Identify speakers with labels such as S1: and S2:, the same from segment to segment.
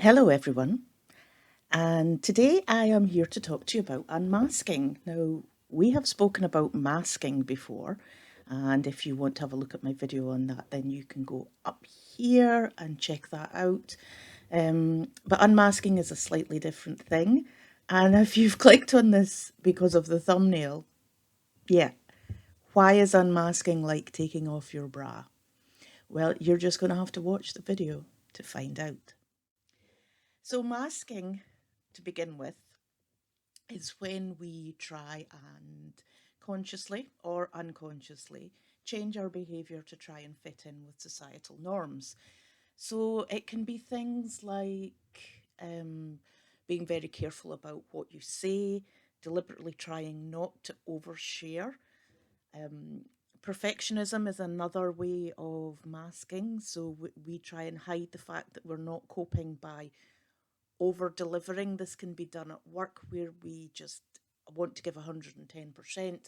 S1: Hello, everyone, and today I am here to talk to you about unmasking. Now, we have spoken about masking before, and if you want to have a look at my video on that, then you can go up here and check that out. But unmasking is a slightly different thing, and if you've clicked on this because of the thumbnail, yeah, why is unmasking like taking off your bra? Well, you're just going to have to watch the video to find out. So masking, to begin with, is when we try and consciously or unconsciously change our behaviour to try and fit in with societal norms. So it can be things like being very careful about what you say, deliberately trying not to overshare. Um, Perfectionism is another way of masking. So we try and hide the fact that we're not coping by over delivering. This can be done at work where we just want to give 110%.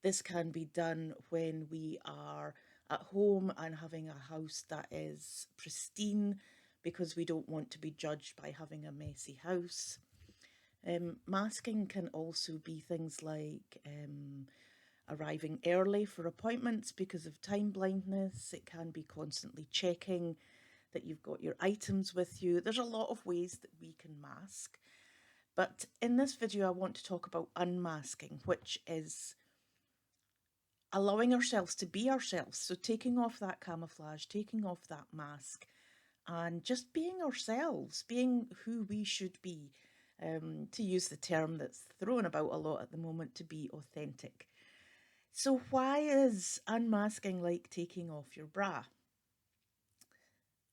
S1: This can be done when we are at home and having a house that is pristine because we don't want to be judged by having a messy house. Masking can also be things like arriving early for appointments because of time blindness. It can be constantly checking that you've got your items with you. There's a lot of ways that we can mask. But in this video, I want to talk about unmasking, which is allowing ourselves to be ourselves. So taking off that camouflage, taking off that mask, and just being ourselves, being who we should be, to use the term that's thrown about a lot at the moment, to be authentic. So why is unmasking like taking off your bra?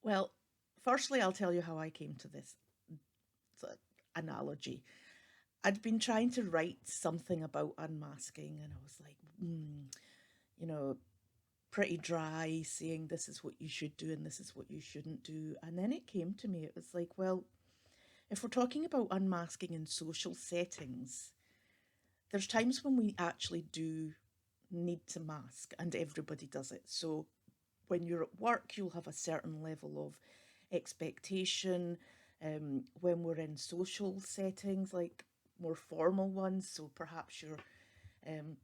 S1: Well, firstly, I'll tell you how I came to this analogy. I'd been trying to write something about unmasking, and I was like, you know, pretty dry, saying this is what you should do and this is what you shouldn't do. And then it came to me, it was like, well, if we're talking about unmasking in social settings, there's times when we actually do need to mask, and everybody does it. So when you're at work, you'll have a certain level of expectation. When we're in social settings, like more formal ones, so perhaps you're um,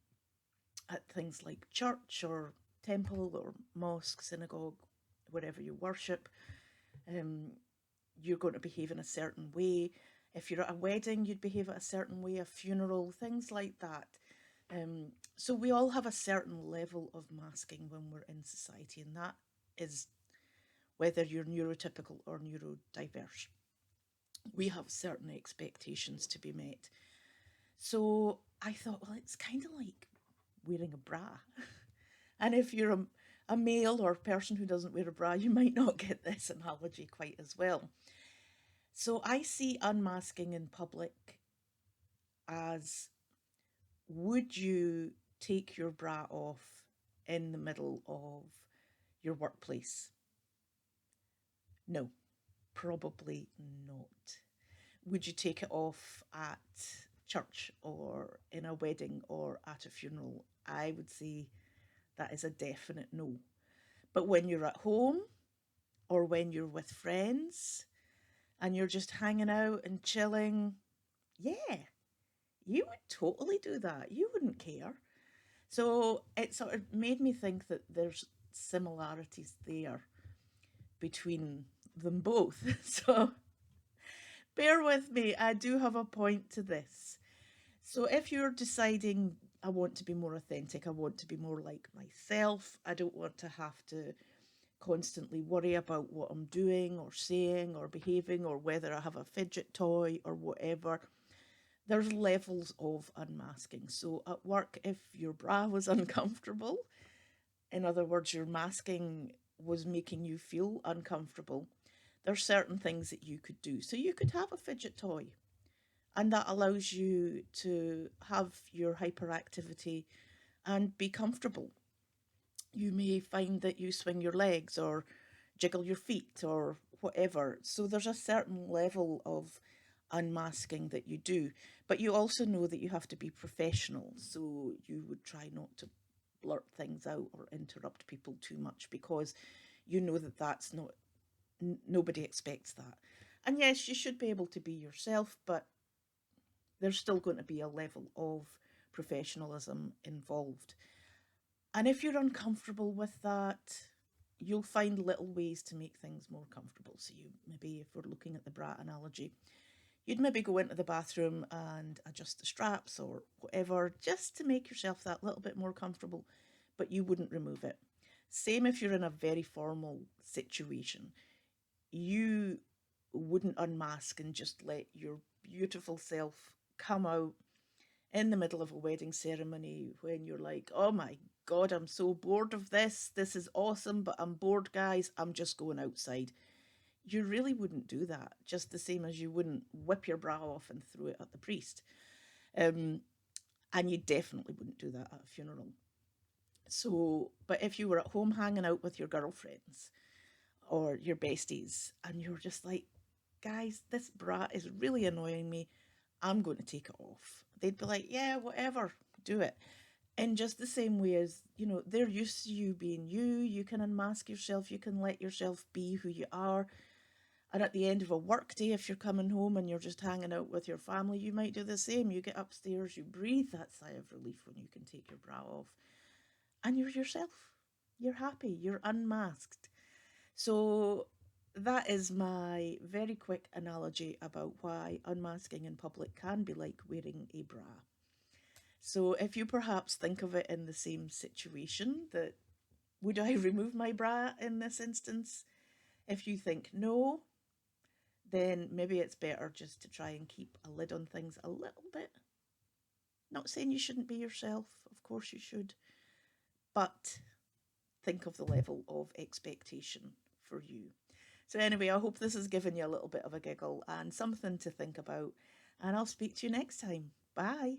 S1: at things like church or temple or mosque, synagogue, wherever you worship, um, you're going to behave in a certain way. If you're at a wedding, you'd behave at a certain way, a funeral, things like that. So we all have a certain level of masking when we're in society, and that is whether you're neurotypical or neurodiverse. We have certain expectations to be met. So I thought, well, it's kind of like wearing a bra. And if you're a male or a person who doesn't wear a bra, you might not get this analogy quite as well. So I see unmasking in public as, would you take your bra off in the middle of your workplace? No, probably not. Would you take it off at church or in a wedding or at a funeral? I would say that is a definite no. But when you're at home or when you're with friends and you're just hanging out and chilling, yeah, you would totally do that. You wouldn't care. So it sort of made me think that there's similarities there between them both. So bear with me, I do have a point to this. So if you're deciding, I want to be more authentic, I want to be more like myself, I don't want to have to constantly worry about what I'm doing or saying or behaving or whether I have a fidget toy or whatever, there's levels of unmasking. So at work, if your bra was uncomfortable, in other words, your masking was making you feel uncomfortable, there's certain things that you could do. So you could have a fidget toy, and that allows you to have your hyperactivity and be comfortable. You may find that you swing your legs or jiggle your feet or whatever. So there's a certain level of unmasking that you do, but you also know that you have to be professional. So you would try not to blurt things out or interrupt people too much because you know that that's not, nobody expects that. And yes, you should be able to be yourself, but there's still going to be a level of professionalism involved. And if you're uncomfortable with that, you'll find little ways to make things more comfortable. So, you maybe, if we're looking at the bra analogy, you'd maybe go into the bathroom and adjust the straps or whatever just to make yourself that little bit more comfortable, but you wouldn't remove it. Same if you're in a very formal situation. You wouldn't unmask and just let your beautiful self come out in the middle of a wedding ceremony when you're like, oh my God, I'm so bored of this. This is awesome, but I'm bored, guys. I'm just going outside. You really wouldn't do that, just the same as you wouldn't whip your bra off and throw it at the priest. Um, and you definitely wouldn't do that at a funeral. So, but if you were at home hanging out with your girlfriends or your besties and you're just like, guys, this bra is really annoying me, I'm going to take it off. They'd be like, yeah, whatever, do it. In just the same way as, they're used to you being you, you can unmask yourself, you can let yourself be who you are. And at the end of a work day, if you're coming home and you're just hanging out with your family, you might do the same. You get upstairs, you breathe that sigh of relief when you can take your bra off, and you're yourself. You're happy, you're unmasked. So, that is my very quick analogy about why unmasking in public can be like wearing a bra. So, if you perhaps think of it in the same situation, that would I remove my bra in this instance? If you think no, then maybe it's better just to try and keep a lid on things a little bit. Not saying you shouldn't be yourself, of course you should, but think of the level of expectation for you. So, anyway, I hope this has given you a little bit of a giggle and something to think about, and I'll speak to you next time. Bye.